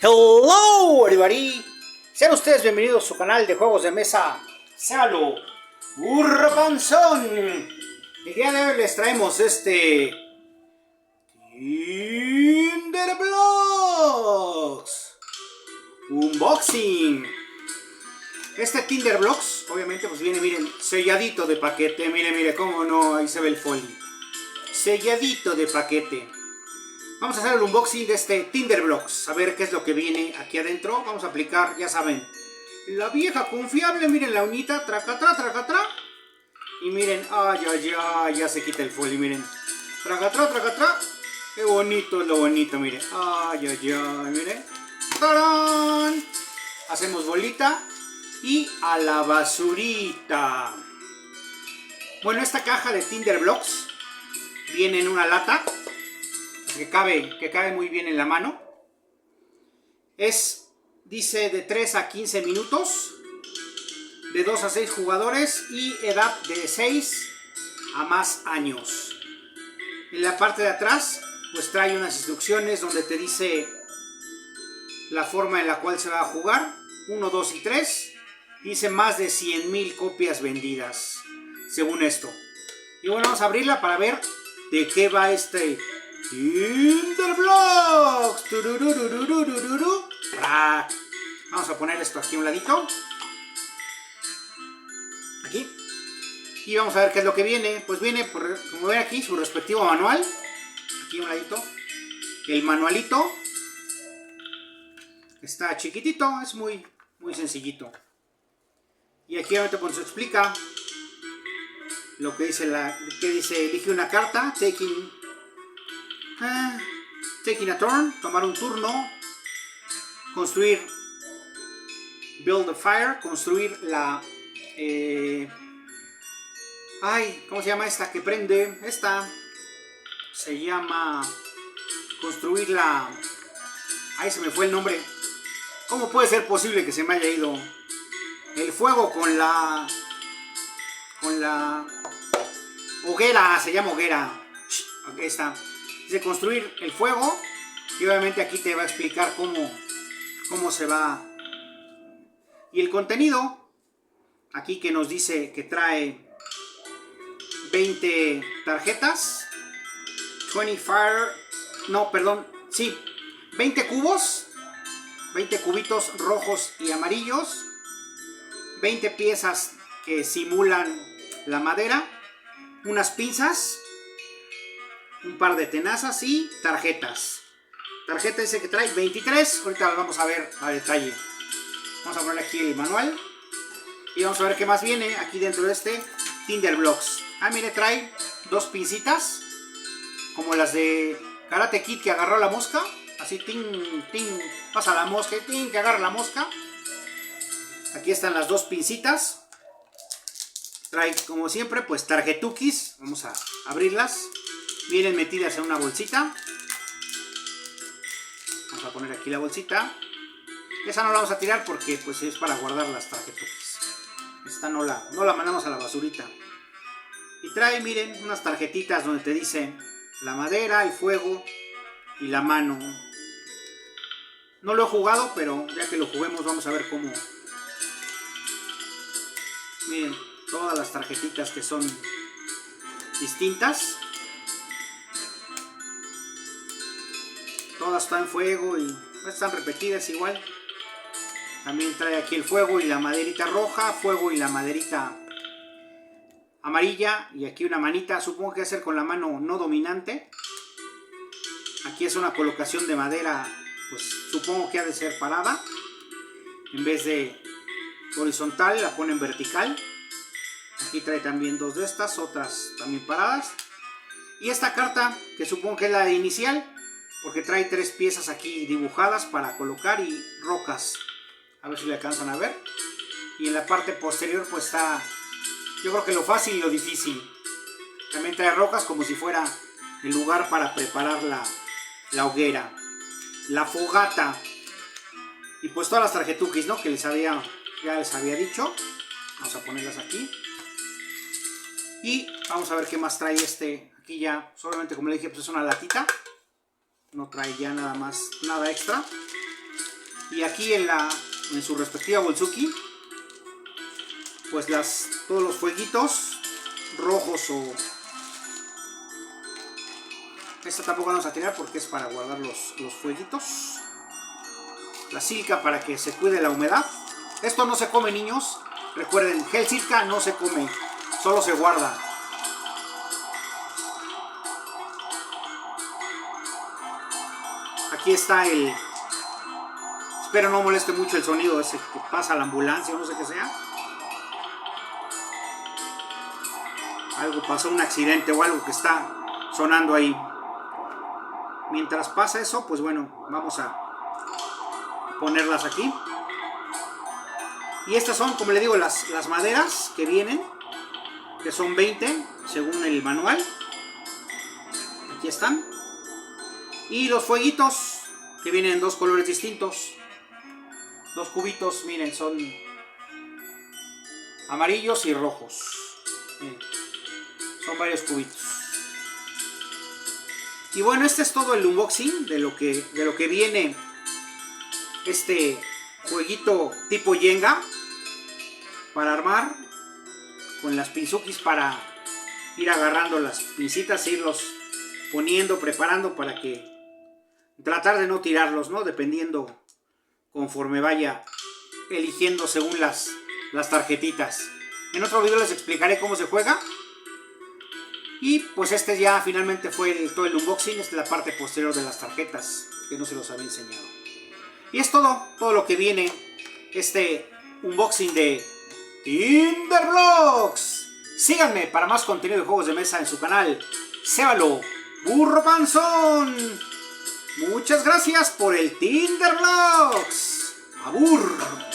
Hello everybody, sean ustedes bienvenidos a su canal de juegos de mesa. Séalo Urrapanzón. El día de hoy les traemos este Tinder Blocks Unboxing. Este Tinder Blocks obviamente pues viene, miren, selladito de paquete. Mire cómo no, ahí se ve el folio. Selladito de paquete. Vamos a hacer el unboxing de este Tinder Blocks. A ver qué es lo que viene aquí adentro. Vamos a aplicar, ya saben, la vieja confiable. Miren la uñita, tracatra, tracatra. Y miren, ya se quita el folio, miren. Tracatra, tracatra. Qué bonito es lo bonito, miren. Miren. ¡Tarán! Hacemos bolita y a la basurita. Bueno, esta caja de Tinder Blocks viene en una lata que cabe muy bien en la mano. Dice de 3 a 15 minutos, de 2 a 6 jugadores y edad de 6 a más años. En la parte de atrás pues trae unas instrucciones donde te dice la forma en la cual se va a jugar, 1, 2 y 3. Dice más de 100,000 copias vendidas, según esto. Y bueno, vamos a abrirla para ver de qué va este Tinder Blocks. Vamos a poner esto aquí a un ladito. Aquí. Y vamos a ver qué es lo que viene. Pues viene, como ven aquí, su respectivo manual. Aquí a un ladito. El manualito. Está chiquitito, es muy sencillito. Y aquí obviamente pues se explica lo que dice elige una carta, taking a turn, tomar un turno, construir, build a fire, construir la, ¿cómo se llama esta que prende? Esta se llama construir la, se me fue el nombre. ¿Cómo puede ser posible que se me haya ido el fuego con la hoguera? Se llama hoguera. Aquí está. Dice construir el fuego. Y obviamente aquí te va a explicar cómo se va. Y el contenido. Aquí que nos dice que trae 20 tarjetas. 20 cubos. 20 cubitos rojos y amarillos. 20 piezas que simulan la madera. Unas pinzas. Un par de tenazas y tarjetas. Tarjeta dice que trae 23. Ahorita las vamos a ver a detalle. Vamos a poner aquí el manual. Y vamos a ver qué más viene aquí dentro de este Tinder Blocks. Mire, trae 2 pincitas. Como las de Karate Kid que agarró la mosca. Así, ting, ting, pasa la mosca, ting, que agarra la mosca. Aquí están las 2 pincitas. Trae, como siempre, pues tarjetukis. Vamos a abrirlas. Vienen metidas en una bolsita. Vamos a poner aquí la bolsita. Esa no la vamos a tirar porque pues es para guardar las tarjetukis. Esta no la mandamos a la basurita. Y trae, miren, unas tarjetitas donde te dice la madera, el fuego y la mano. No lo he jugado, pero ya que lo juguemos vamos a ver cómo. Miren, todas las tarjetitas que son distintas. Todas están en fuego y están repetidas igual. También trae aquí el fuego y la maderita roja, fuego y la maderita amarilla. Y aquí una manita, supongo que va a ser con la mano no dominante. Aquí es una colocación de madera, pues supongo que ha de ser parada. En vez de horizontal, la ponen vertical. Aquí trae también 2 de estas, otras también paradas. Y esta carta, que supongo que es la inicial, porque trae 3 piezas aquí dibujadas para colocar y rocas. A ver si le alcanzan a ver. Y en la parte posterior pues está, yo creo que lo fácil y lo difícil. También trae rocas como si fuera el lugar para preparar la hoguera, la fogata. Y pues todas las tarjetukis, ¿no? Que ya les había dicho. Vamos a ponerlas aquí. Y vamos a ver qué más trae este. Aquí ya, solamente como le dije, pues es una latita. No trae ya nada más, nada extra. Y aquí en su respectiva bolsuki, pues todos los fueguitos rojos o... Esta tampoco vamos a tirar porque es para guardar los fueguitos. La silica para que se cuide la humedad. Esto no se come, niños. Recuerden, gel silica no se come, solo se guarda. Aquí está el... Espero no moleste mucho el sonido ese que pasa la ambulancia o no sé qué sea. Algo pasó, un accidente o algo que está sonando ahí. Mientras pasa eso, pues bueno, vamos a ponerlas aquí. Y estas son, como le digo, las maderas que vienen, que son 20 según el manual. Aquí están. Y los fueguitos que vienen en dos colores distintos. Dos cubitos, miren, son amarillos y rojos. Miren, son varios cubitos. Y bueno, este es todo el unboxing de lo que viene este jueguito tipo Jenga para armar, con las pinzukis para ir agarrando las pincitas e irlos poniendo, preparando para que tratar de no tirarlos, ¿no? Dependiendo conforme vaya eligiendo según las tarjetitas. En otro video les explicaré cómo se juega. Y pues este ya finalmente fue todo el unboxing. Esta es la parte posterior de las tarjetas, que no se los había enseñado. Y es todo lo que viene este unboxing de Tinderblox. Síganme para más contenido de juegos de mesa en su canal Cébalo Burro Panzón. Muchas gracias por el Tinderblox. Abur.